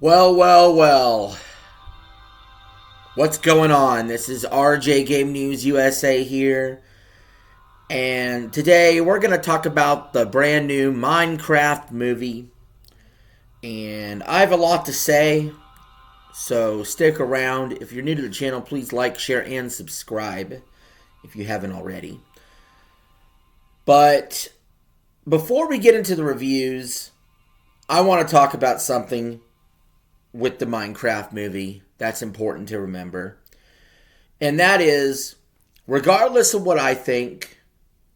Well, well, well. What's going on? This is RJ Game News USA here. And today we're going to talk about the brand new Minecraft movie. And I have a lot to say, so stick around. If you're new to the channel, please like, share, and subscribe if you haven't already. But before we get into the reviews, I want to talk about something with the Minecraft movie that's important to remember. And that is, regardless of what I think,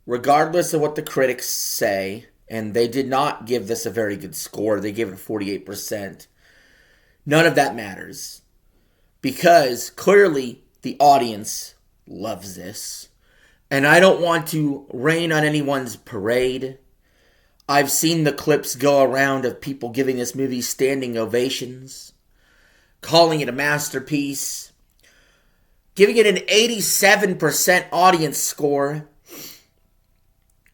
regardless of what the critics say, and they did not give this a very good score, they gave it 48%, none of that matters. Because clearly the audience loves this. And I don't want to rain on anyone's parade. I've seen the clips go around of people giving this movie standing ovations, calling it a masterpiece, giving it an 87% audience score.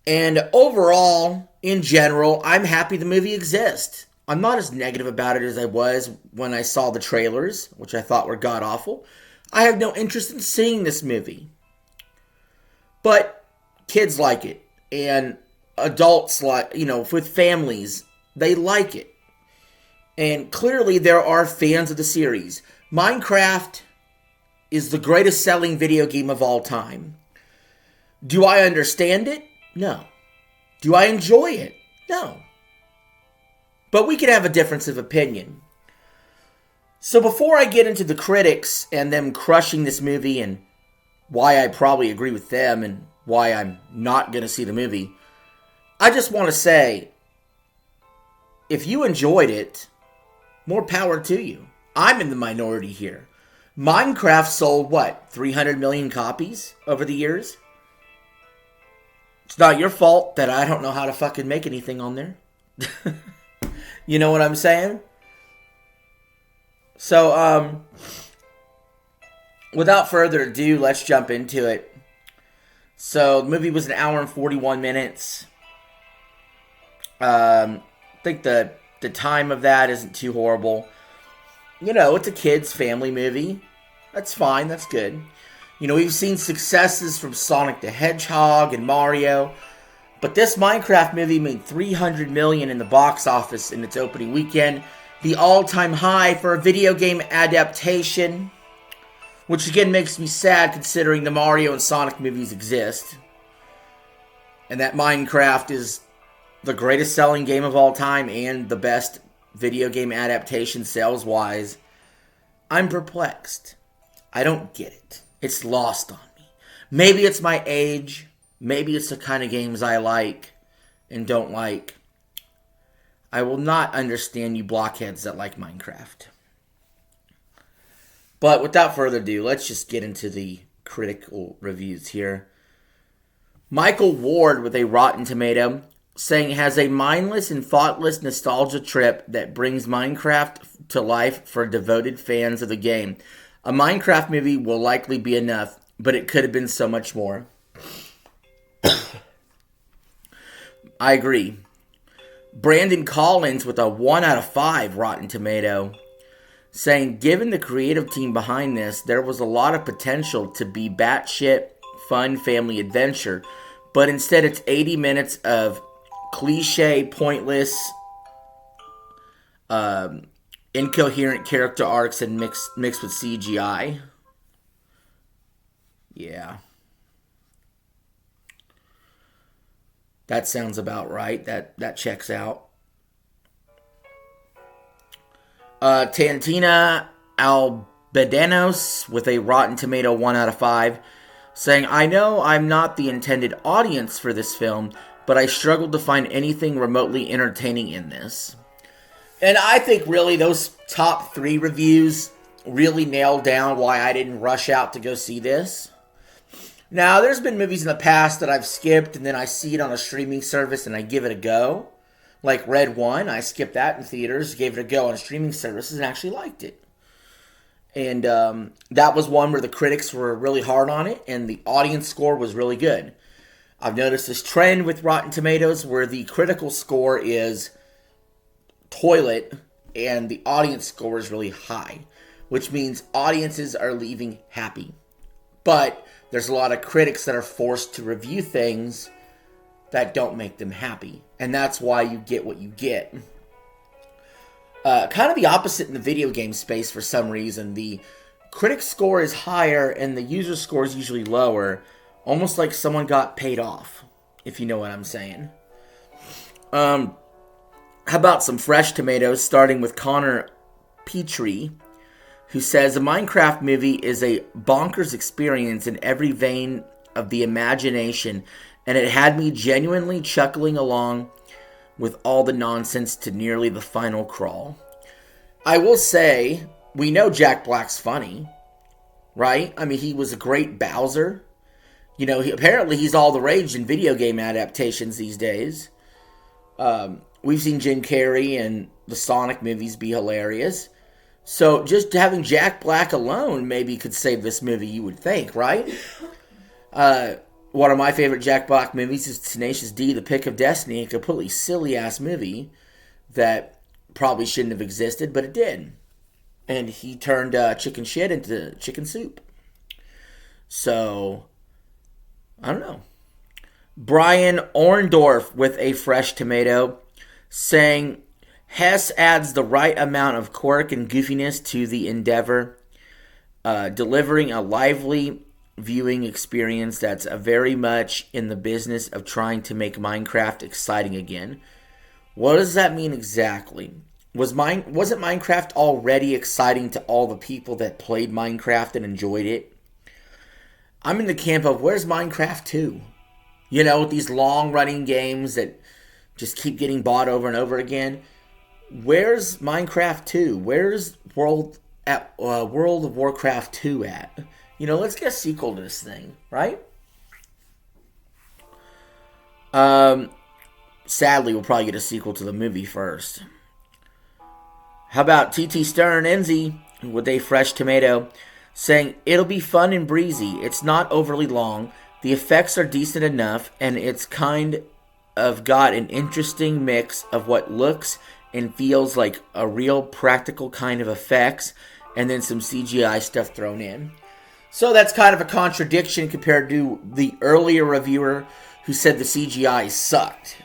And overall, in general, I'm happy the movie exists. I'm not as negative about it as I was when I saw the trailers, which I thought were god-awful. I have no interest in seeing this movie. But kids like it, and adults like, with families, they like it. And clearly there are fans of the series. Minecraft is the greatest selling video game of all time. Do I understand it? No. Do I enjoy it? No. But we could have a difference of opinion. So before I get into the critics and them crushing this movie and why I probably agree with them and why I'm not going to see the movie, I just want to say, if you enjoyed it, more power to you. I'm in the minority here. Minecraft sold, 300 million copies over the years? It's not your fault that I don't know how to fucking make anything on there. You know what I'm saying? So, without further ado, let's jump into it. So, the movie was an hour and 41 minutes. I think the time of that isn't too horrible. It's a kid's family movie. That's fine. That's good. We've seen successes from Sonic the Hedgehog and Mario. But this Minecraft movie made $300 million in the box office in its opening weekend. The all-time high for a video game adaptation. Which again makes me sad considering the Mario and Sonic movies exist. And that Minecraft is the greatest selling game of all time and the best video game adaptation sales-wise. I'm perplexed. I don't get it. It's lost on me. Maybe it's my age. Maybe it's the kind of games I like and don't like. I will not understand you blockheads that like Minecraft. But without further ado, let's just get into the critical reviews here. Michael Ward with a Rotten Tomato saying it has a mindless and thoughtless nostalgia trip that brings Minecraft to life for devoted fans of the game. A Minecraft movie will likely be enough, but it could have been so much more. I agree. Brandon Collins with a 1 out of 5 Rotten Tomato saying, given the creative team behind this, there was a lot of potential to be batshit fun family adventure, but instead it's 80 minutes of cliche, pointless, incoherent character arcs and mixed with CGI. Yeah. That sounds about right. That checks out. Tantina Albedanos with a Rotten Tomato 1 out of 5 saying, I know I'm not the intended audience for this film, but I struggled to find anything remotely entertaining in this. And I think really those top 3 reviews really nailed down why I didn't rush out to go see this. Now, there's been movies in the past that I've skipped and then I see it on a streaming service and I give it a go. Like Red One, I skipped that in theaters, gave it a go on streaming services and actually liked it. And that was one where the critics were really hard on it and the audience score was really good. I've noticed this trend with Rotten Tomatoes where the critical score is toilet and the audience score is really high, which means audiences are leaving happy. But there's a lot of critics that are forced to review things that don't make them happy, and that's why you get what you get. Kind of the opposite in the video game space for some reason. The critic score is higher and the user score is usually lower, almost like someone got paid off, if you know what I'm saying. How about some fresh tomatoes, starting with Connor Petrie, who says, a Minecraft movie is a bonkers experience in every vein of the imagination, and it had me genuinely chuckling along with all the nonsense to nearly the final crawl. I will say, we know Jack Black's funny, right? I mean, he was a great Bowser. You know, apparently he's all the rage in video game adaptations these days. We've seen Jim Carrey and the Sonic movies be hilarious. So just having Jack Black alone maybe could save this movie, you would think, right? One of my favorite Jack Black movies is Tenacious D, The Pick of Destiny, a completely silly-ass movie that probably shouldn't have existed, but it did. And he turned chicken shit into chicken soup. So, I don't know. Brian Orndorff with a fresh tomato saying, Hess adds the right amount of quirk and goofiness to the endeavor, delivering a lively viewing experience that's very much in the business of trying to make Minecraft exciting again. What does that mean exactly? Wasn't Minecraft already exciting to all the people that played Minecraft and enjoyed it? I'm in the camp of, where's Minecraft 2? You know, with these long-running games that just keep getting bought over and over again. Where's Minecraft 2? Where's World of Warcraft 2 at? You know, let's get a sequel to this thing, right? Sadly, we'll probably get a sequel to the movie first. How about TT Stern Enzi with a fresh tomato saying, it'll be fun and breezy. It's not overly long. The effects are decent enough, and it's kind of got an interesting mix of what looks and feels like a real practical kind of effects, and then some CGI stuff thrown in. So that's kind of a contradiction compared to the earlier reviewer who said the CGI sucked.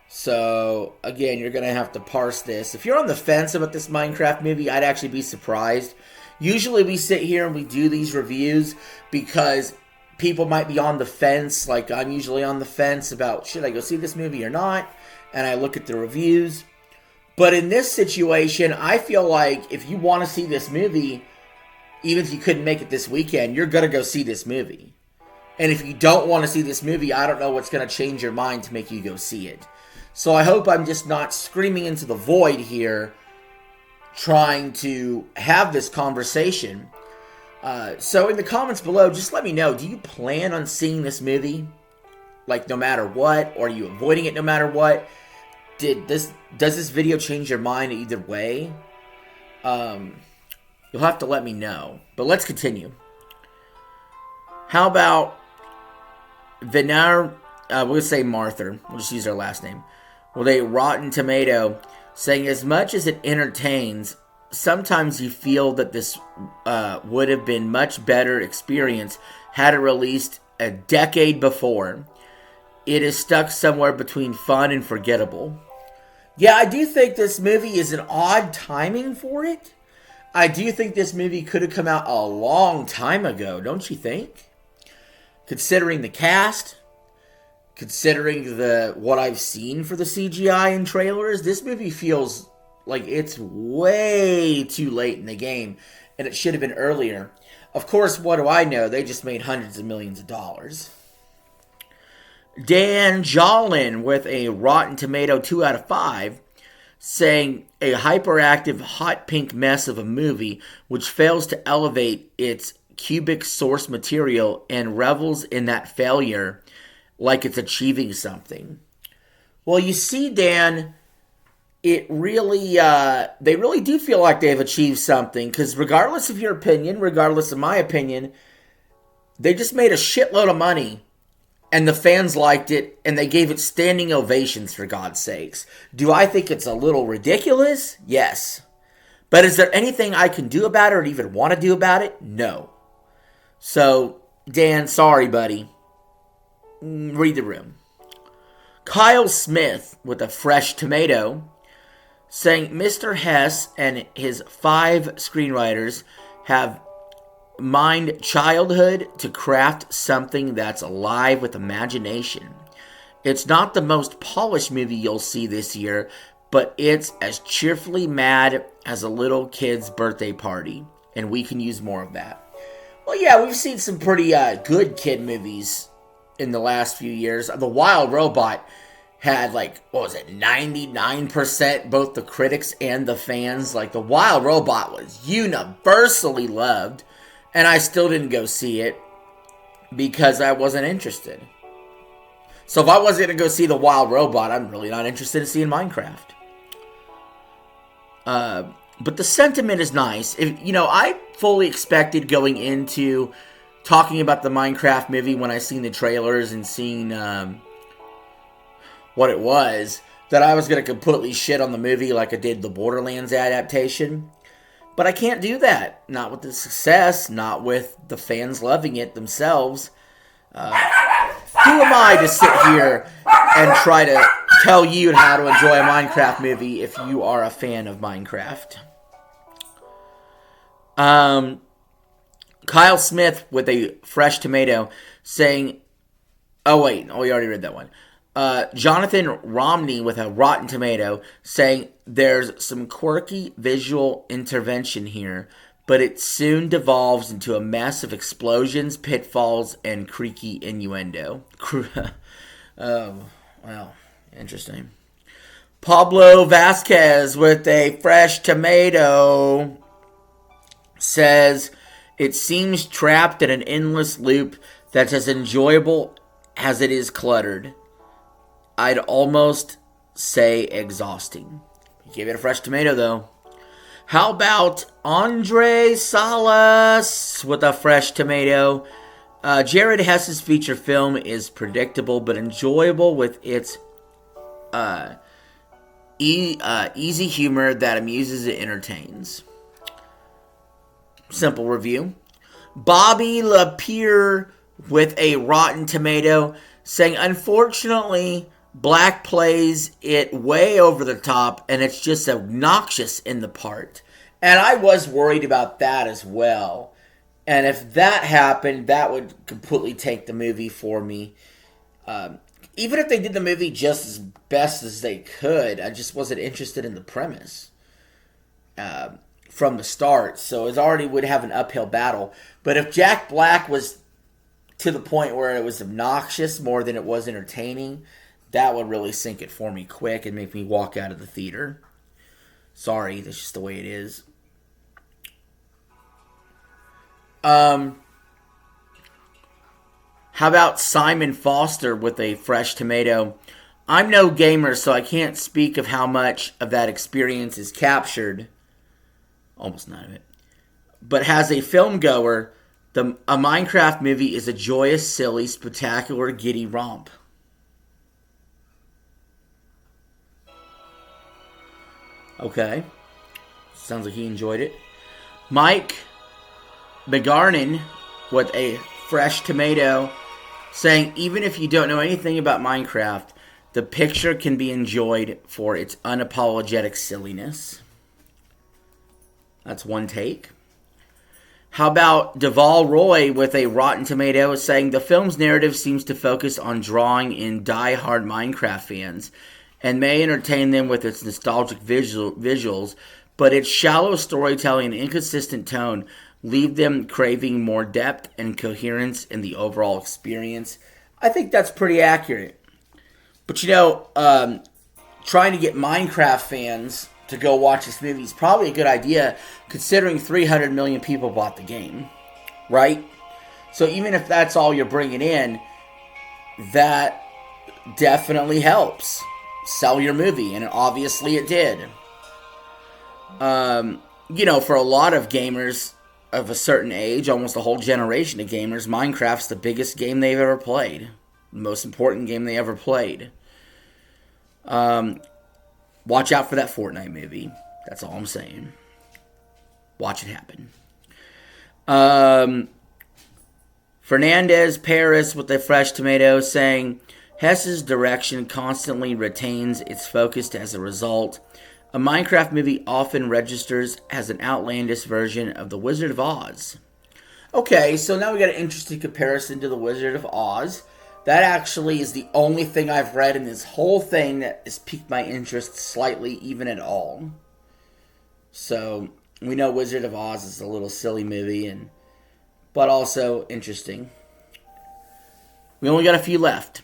So, again, you're going to have to parse this. If you're on the fence about this Minecraft movie, I'd actually be surprised. Usually we sit here and we do these reviews because people might be on the fence. Like, I'm usually on the fence about, should I go see this movie or not? And I look at the reviews. But in this situation, I feel like if you want to see this movie, even if you couldn't make it this weekend, you're going to go see this movie. And if you don't want to see this movie, I don't know what's going to change your mind to make you go see it. So I hope I'm just not screaming into the void here, trying to have this conversation. So in the comments below, just let me know, do you plan on seeing this movie? Like, no matter what? Or are you avoiding it no matter what? Does this video change your mind either way? You'll have to let me know. But let's continue. How about Vinar, we'll say Martha. We'll just use her last name. With a Rotten Tomato saying, as much as it entertains, sometimes you feel that this would have been much better experience had it released a decade before. It is stuck somewhere between fun and forgettable. Yeah, I do think this movie is an odd timing for it. I do think this movie could have come out a long time ago, don't you think? Considering the cast, considering what I've seen for the CGI and trailers, this movie feels like it's way too late in the game, and it should have been earlier. Of course, what do I know? They just made hundreds of millions of dollars. Dan Jolin with a Rotten Tomato 2 out of 5, saying a hyperactive hot pink mess of a movie which fails to elevate its cubic source material and revels in that failure like it's achieving something. Well, you see, Dan, they really do feel like they've achieved something, because regardless of your opinion, regardless of my opinion, they just made a shitload of money and the fans liked it, and they gave it standing ovations, for God's sakes. Do I think it's a little ridiculous? Yes. But is there anything I can do about it or even want to do about it? No. So, Dan, sorry, buddy. Read the room. Kyle Smith with a fresh tomato saying Mr. Hess and his 5 screenwriters have mined childhood to craft something that's alive with imagination. It's not the most polished movie you'll see this year, but it's as cheerfully mad as a little kid's birthday party, and we can use more of that. Well, yeah, we've seen some pretty good kid movies in the last few years. The Wild Robot had 99%, both the critics and the fans. Like, The Wild Robot was universally loved, and I still didn't go see it because I wasn't interested. So if I wasn't going to go see The Wild Robot, I'm really not interested in seeing Minecraft. But the sentiment is nice. I fully expected going into talking about the Minecraft movie when I seen the trailers and seen what it was, that I was going to completely shit on the movie like I did the Borderlands adaptation. But I can't do that. Not with the success, not with the fans loving it themselves. Who am I to sit here and try to tell you how to enjoy a Minecraft movie if you are a fan of Minecraft? Kyle Smith with a fresh tomato saying, we already read that one. Jonathan Romney with a rotten tomato saying there's some quirky visual intervention here, but it soon devolves into a mess of explosions, pitfalls, and creaky innuendo. Oh, well, interesting. Pablo Vasquez with a fresh tomato says it seems trapped in an endless loop that's as enjoyable as it is cluttered. I'd almost say exhausting. Give it a fresh tomato, though. How about Andre Salas with a fresh tomato? Jared Hess's feature film is predictable but enjoyable with its easy humor that amuses and entertains. Simple review. Bobby Lapierre with a rotten tomato saying, unfortunately, Black plays it way over the top, and it's just obnoxious in the part. And I was worried about that as well. And if that happened, that would completely take the movie for me. Even if they did the movie just as best as they could, I just wasn't interested in the premise from the start. So it already would have an uphill battle. But if Jack Black was to the point where it was obnoxious more than it was entertaining, that would really sink it for me quick and make me walk out of the theater. Sorry, that's just the way it is. How about Simon Foster with a fresh tomato? I'm no gamer, so I can't speak of how much of that experience is captured. Almost none of it. But as a film goer, a Minecraft movie is a joyous, silly, spectacular, giddy romp. Okay. Sounds like he enjoyed it. Mike McGarnin with a fresh tomato saying, even if you don't know anything about Minecraft, the picture can be enjoyed for its unapologetic silliness. That's one take. How about Deval Roy with a rotten tomato saying the film's narrative seems to focus on drawing in die-hard Minecraft fans and may entertain them with its nostalgic visuals, but its shallow storytelling and inconsistent tone leave them craving more depth and coherence in the overall experience. I think that's pretty accurate. But trying to get Minecraft fans to go watch this movie is probably a good idea considering 300 million people bought the game, right? So even if that's all you're bringing in, that definitely helps sell your movie, and obviously it did. For a lot of gamers of a certain age, almost a whole generation of gamers, Minecraft's the biggest game they've ever played. The most important game they ever played. Watch out for that Fortnite movie. That's all I'm saying. Watch it happen. Fernandez Paris with a fresh tomato saying, Hess's direction constantly retains its focus as a result. A Minecraft movie often registers as an outlandish version of The Wizard of Oz. Okay, so now we got an interesting comparison to The Wizard of Oz. That actually is the only thing I've read in this whole thing that has piqued my interest slightly, even at all. So, we know Wizard of Oz is a little silly movie, but also interesting. We only got a few left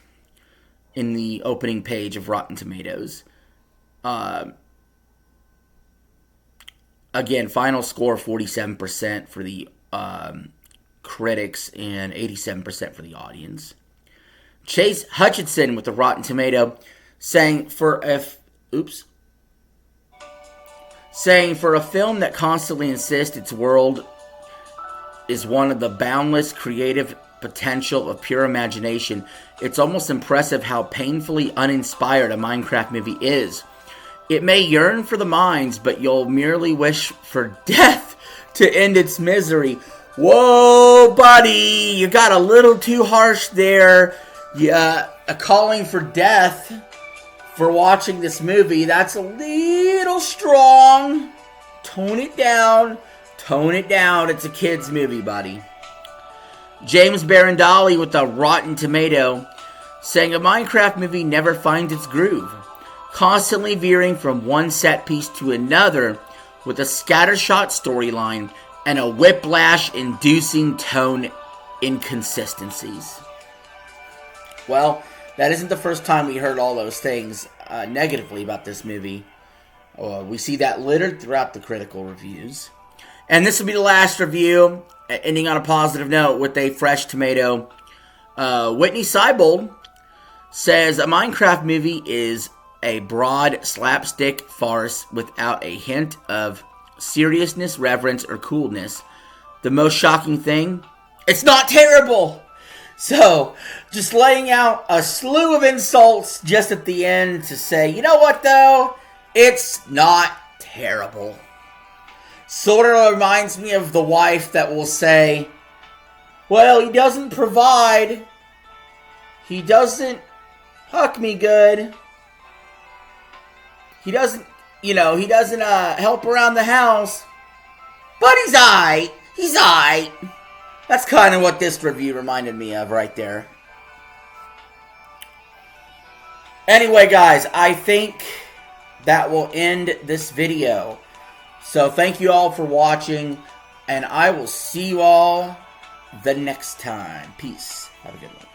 in the opening page of Rotten Tomatoes. Again, final score 47% for the critics and 87% for the audience. Chase Hutchinson with the Rotten Tomato saying for a film that constantly insists its world is one of the boundless creative potential of pure imagination, it's almost impressive how painfully uninspired a Minecraft movie is. It may yearn for the mines, but you'll merely wish for death to end its misery. Whoa, buddy, you got a little too harsh there. Yeah, a calling for death for watching this movie. That's a little strong. Tone it down. Tone it down. It's a kid's movie, buddy. James Barandali with the Rotten Tomato saying a Minecraft movie never finds its groove, constantly veering from one set piece to another with a scattershot storyline and a whiplash-inducing tone inconsistencies. Well, that isn't the first time we heard all those things negatively about this movie. We see that littered throughout the critical reviews. And this will be the last review, ending on a positive note with a fresh tomato. Whitney Seibold says a Minecraft movie is a broad slapstick farce without a hint of seriousness, reverence, or coolness. The most shocking thing, it's not terrible! So, just laying out a slew of insults just at the end to say, you know what though? It's not terrible. Sort of reminds me of the wife that will say, well, he doesn't provide. He doesn't huck me good. He doesn't help around the house. But he's aight. He's aight. That's kind of what this review reminded me of right there. Anyway, guys, I think that will end this video. So thank you all for watching, and I will see you all the next time. Peace. Have a good one.